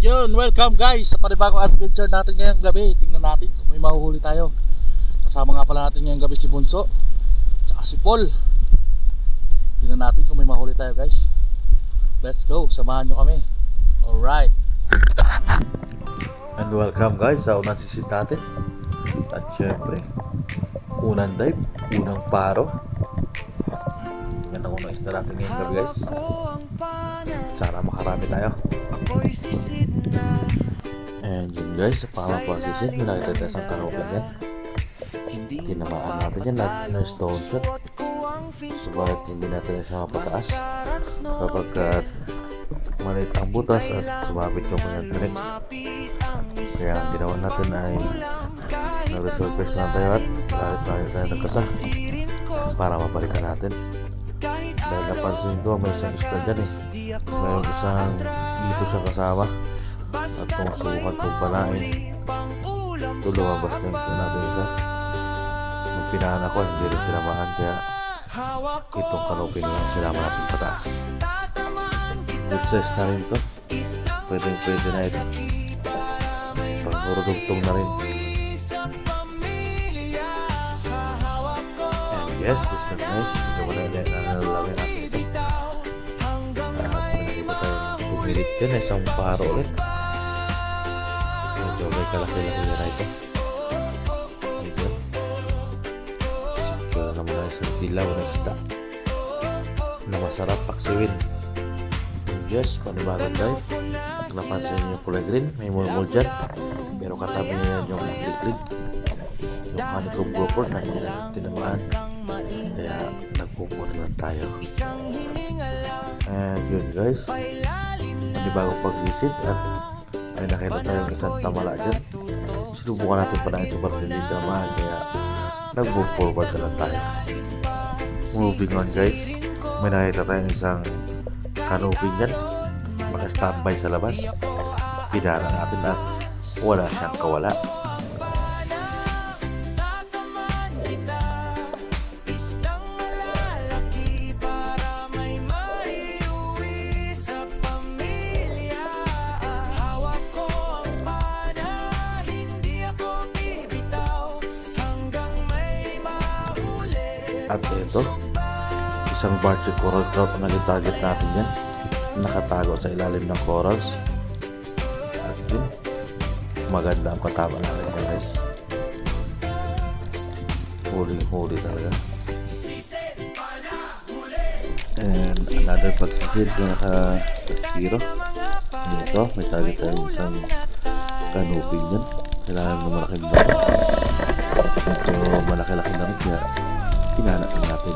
Yun, welcome guys sa panibagong adventure natin ngayong gabi. Tingnan natin kung may mahuhuli tayo. Kasama nga pala natin ngayong gabi si Bunso tsaka si Paul. Tingnan natin kung may mahuli tayo guys. Let's go, samahan nyo kami. Alright. And welcome guys sa unang sisid natin. At syempre, unang dive, unang paro. Yan ang unang isda natin ngayong gabi guys. Sana makarami tayo. And yun guys, sa pangalawang sisid, nakita tayo sa karawakan yan. Tinamaan natin yan na stone shot. Subalit hindi natin siya mapataas kapag maliit ang butas at sumabit yung kanyang tinik. Kaya ang ginawa natin ay nag-resurface na tayo at lalit tayo ng kasa para mabalikan natin. Dahil napansin ko may isang isda dyan mayroong isang dito siya kasama at kung sukat kong panain ito lumabas na yung isda natin isa. Nung pinahan ako hindi rin tinamaan kaya itong kanupin lang sinama natin pataas. Good size na rin ito, pwede na ito, pangurudugtong na rin. And yes, this is nice. Hindi mo na nalalagay natin ito at pinakita tayo pumilit dyan isang paro ulit. Medyo may kalaki-laki na ito. Ayan, siguro naman na isang dilaw na isda na masarap paksiwin. Yes, panibagong dive. Kung napansin niyo yung kulay green, may mulmul dyan. Pero katabi niya yan yung liglig, yung honeycomb grouper na tinamaan. Kaya nagpupunan lang tayo. And yun guys, panibagong pagsisid at may nakita tayong isang tamala dyan. Sinubukan natin pa na ito para hindi tinamaan. Kaya nag-move forward na lang tayo. Moving on guys, may nakita tayong isang kanupin yan, maka-standby sa labas. Pinara natin at wala siyang kawala. At ito, isang barred coral trout na i-target natin yan, nakatago sa ilalim ng corals. At yun, maganda ang katama natin yan guys, huling-huli talaga. And another pagsisid na naka-spiro dito, may target tayo isang kanupin yan, kailangan ng malaking bato. Ito malaki-laki na rin kaya kinanakin natin.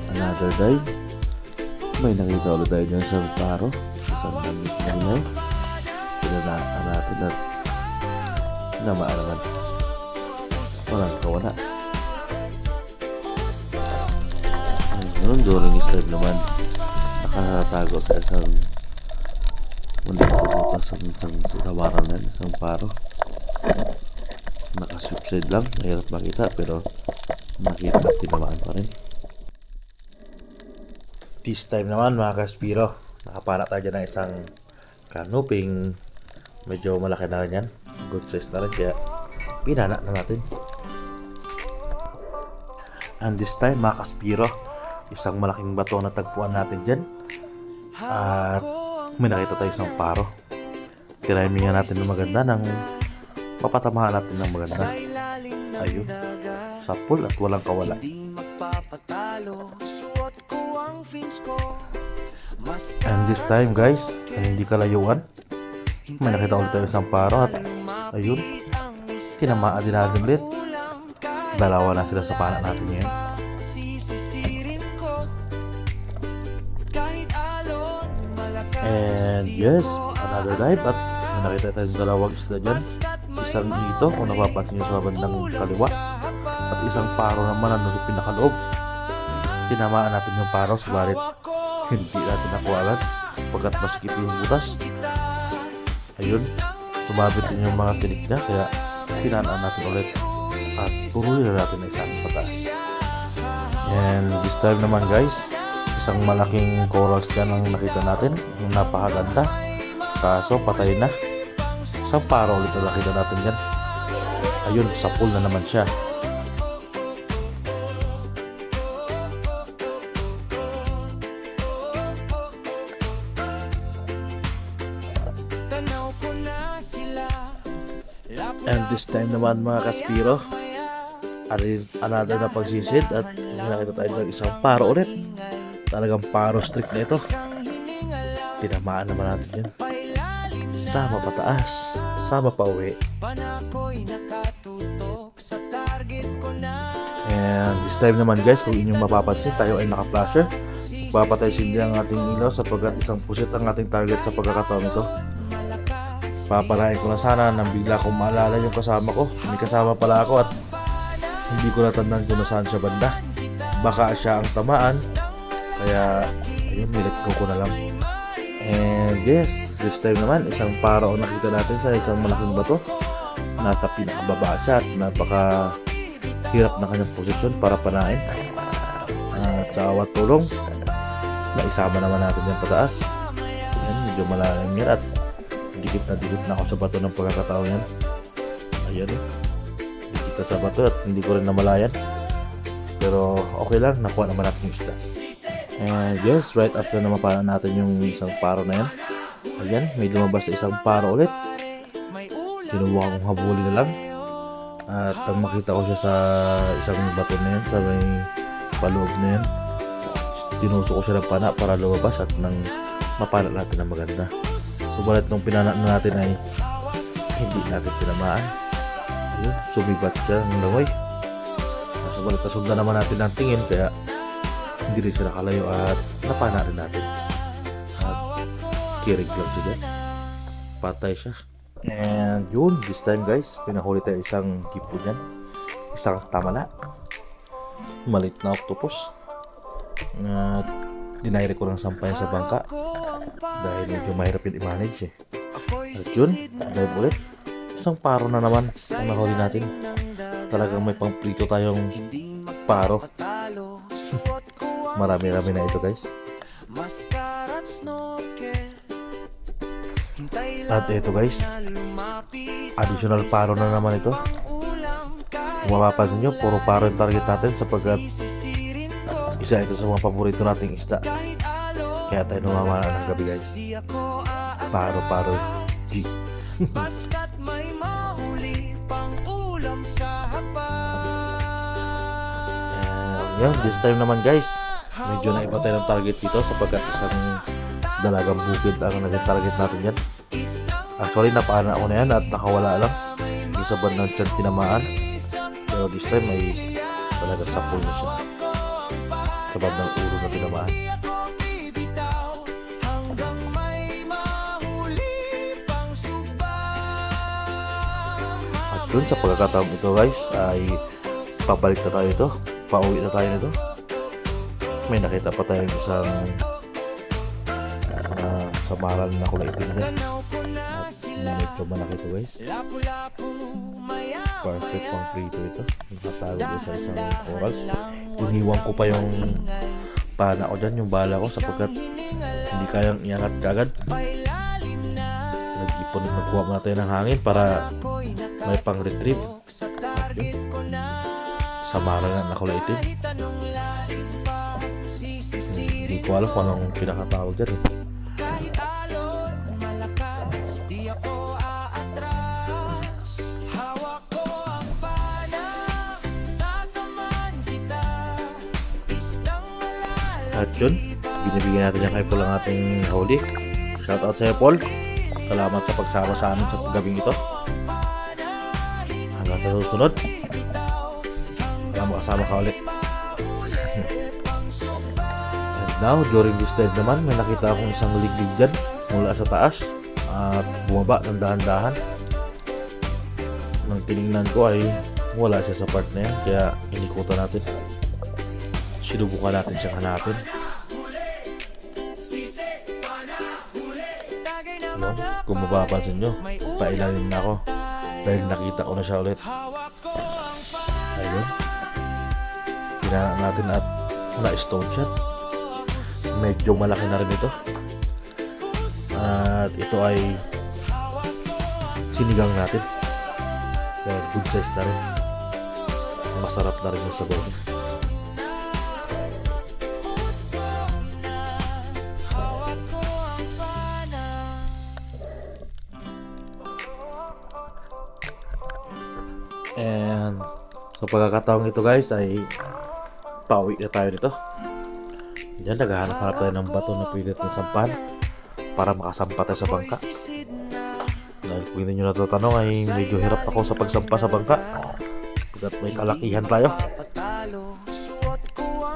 Another dive, may nakita ulit tayo dyan sa paro, isang namit na ngayon. Pinanaan natin at namaan naman, walang kawala. Ngayon during this time naman, nakatago sa isang butas sa kawaran na isang paro. Naka-subside lang, mahirap makita pero nakita at tinamaan pa rin. This time naman mga kaspiro, nakapana tayo dyan ng isang kanuping medyo malaki na rin yan, good size na rin kaya pinana na natin. And this time mga kaspiro, isang malaking bato na tagpuan natin dyan at may nakita tayo isang paro. Tiramingan natin ng maganda nang mapatamahan natin ng maganda. Ayun, sapul at walang kawala. And this time guys, sa hindi kalayuan, may nakita ulit tayo isang paro at ayun, tinamaan din natin ulit. Dalawa na sila sa pana natin ngayon. And yes, another dive at may nakita tayong dalawang isda dyan. Isang dito kung napapansin nyo sa bandang kaliwa at isang paro naman ano sa pinakaloob. Tinamaan natin yung paro, subalit hindi natin nakuha agad pagkat masikip yung butas. Ayun, sumabit din yung mga tinik niya kaya pinanaan natin ulit at tuloy na natin na isang pataas. And this time naman guys, isang malaking corals dyan ang nakita natin, yung napakaganda Kaso patay na. Isang paro ulit na nakita natin yan. Ayun, sa pool na naman siya. And this time naman mga kaspiro, another na pagsisid at nakita tayo ng isang paro ulit. Talagang paro streak na ito. Tinamaan naman natin yan. Sama pataas, sama pa uwi. And this time naman guys, kung inyong mapapansin, tayo ay naka-flasher. Papatay sindi ang ating ilaw sapagkat isang pusit ang ating target sa pagkakataon ito. Paparain ko na sana nang bigla kong maalala yung kasama ko. May kasama pala ako at hindi ko natandaan kung nasaan siya banda. Baka siya ang tamaan. Kaya ayun, nilet ko na lang. And yes, this time naman isang paro ang nakita natin sa isang malaking bato. Nasa pinakababa siya at napaka hirap na kanyang posisyon para panain. At sa awat tulong, naisama naman natin yung pataas. Ayan, medyo malalim yan at dikit na ako sa bato ng pagkakataon yan. Ayan, dikit na sa bato at hindi ko rin namalayan. Pero okay lang, nakuha naman natin yung isda. And yes, right after na mapana natin yung isang paro na yan, ayan, may lumabas na isang paro ulit. Sinubukan kong habulin na lang. At ang makita ko siya sa isang bato na yan, sa may paloob na yan, tinusok ko siya ng pana para lumabas at nang mapana natin na maganda. Subalit nung pinana natin ay hindi natin tinamaan. Ayun, sumibat siya ng langoy. Subalit nasundan naman natin ang tingin kaya hindi rin siya nakalayo at napana rin natin. At kirig lang siya dyan. Patay siya. And yun, this time guys, pinahuli tayo isang gipo dyan. Isang tamala. Malit na octopus. At dinayre ko ng sampay sa bangka dahil medyo mahirap yung i-manage eh. At yun, dive ulit. Isang paro na naman ang nahuli natin. Talagang may pang-prito tayong paro. Marami-rami na ito guys. At ito guys, additional paro na naman ito. Kung mapapansin nyo, puro paro yung target natin sapagkat isa ito sa mga paborito nating isda. Kaya tayo namamana ng gabi guys. Paro G. Yan, this time naman guys, medyo naiba tayo ng target dito sapagkat isang dalagang bukid ang naging target natin yan. Actually napaana ako na yan at nakawala lang. Isa bandang tiyan tinamaan. Pero this time may talagang sapul na siya sa bandang ulo na tinamaan. At dun sa pagkakataong ito guys ay pabalik na tayo ito. Pauwi na tayo nito. May nakita pa tayong isang samaran na kulay itim din. At medyo malaki ito guys. Perfect pang prito ito. Nakatago ko sa isang corals. Iniwan ko pa yung pana ko dyan, yung bala ko sapagkat hindi kayang iangat kagad. Nagkuha muna tayo ng hangin para may pang retrieve. At yun, samaran na kulay itim. Hindi ko alam kung anong pinakatawag dyan eh. At yun, binibigyan natin yung kay Paul ang ating huli. Shoutout sa iyo Paul. Salamat sa pagsama sa amin sa gabing ito. Hanggang sa susunod, makasama ka ulit. And now, during this time naman, may nakita akong isang liglig dyan mula sa taas at bumaba ng dahan-dahan. Nang tinignan ko ay wala siya sa part na yan, kaya inikutan natin. Sinubukan natin siyang hanapin. Yun, kung mapapansin nyo, pailalim na ako dahil nakita ko na siya ulit. Ayun, pinana natin at na stone shot. Medyo malaki na rin ito. At ito ay sinigang natin. Dahil good size na rin. Masarap na rin yung sabaw niya. And sa pagkakataong ito guys ay pauwi na tayo nito. Yan, naghahanap-hanap tayo ng bato na pwede natin sampahan para makasampa tayo sa bangka. Dahil kung hindi nyo natatanong ay medyo hirap ako sa pagsampa sa bangka pagkat may kalakihan tayo.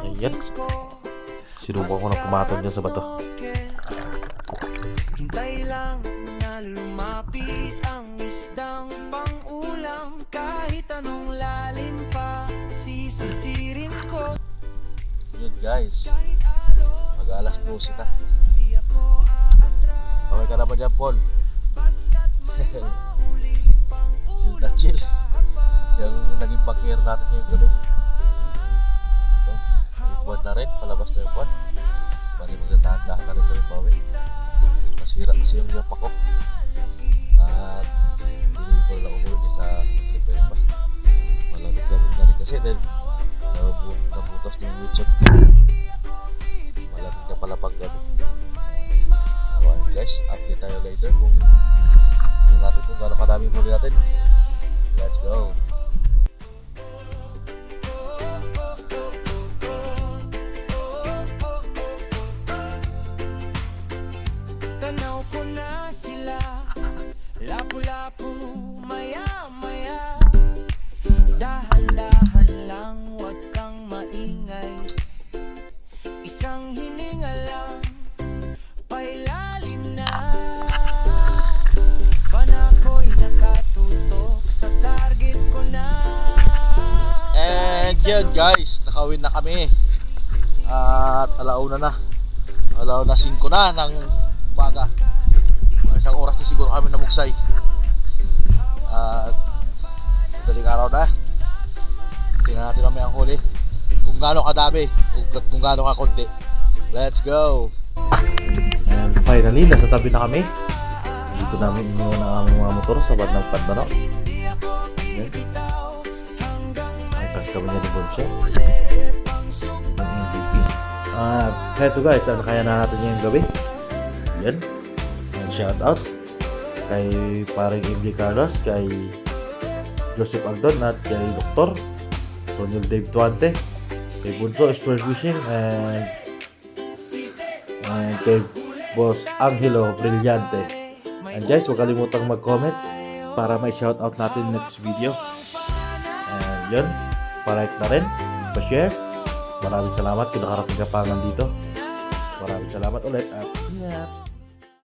Ayan, sinubukan ko na pumatong dyan sa bato. Hintay lang na lumapit ang isdang pang-ulam. Kahit anong lalim pa, sisisirin ko. Yun guys, mag-alas 12 na. Okay ka naman dyan, Paul. Chill na chill. Siyang naging bakir natin ngayong gabi. Ito, may buwan na rin, palabas na yung buwan. Bali magdatahan-dahan na rin kami pawi. Masira kasi yung yapa ko. At hindi ko lang umuwi sa repair pa. Malamig-lamig na rin kasi dahil nabutas na yung wheelchair ko. Malamig na pala pag gabi. So guys, update tayo later kung natin kung gaano kadami huli natin. Let's go! Tanaw ko na sila, lapu-lapu, maya-maya. Dahan-dahan lang, wag kang maingay. Isang hininga lang, pailalim na. Panako'y nakatutok sa target ko na. And yun guys, nakawin na kami. At alauna na. Alauna 5 na ng umaga. Mga isang oras na siguro kami namugsay. At daling araw na. Tingnan natin namin ang huli. Kung gaano kadami, kung gaano kakunti. Let's go! And finally, nasa tabi na kami. Dito namin iniwan ang aming mga motor sa bad ng Pandanao. Yan. Nagtas kami niya ni Bonche. Ng MVP. Heto guys, ano kaya na natin ngayong gabi? Yan. And shout out kay paring MJ Carlos, kay Joseph Aldon at kay Dr. Ronald Dave Tuante, kay Bunso Spurs Fishing, and kay Boss Angelo Brillante. And guys, huwag kalimutang mag-comment para may shoutout natin next video. And yun, pa-like na rin, pa-share. Maraming salamat kung nakarating ka pa hanggang dito. Maraming salamat ulit at ingat!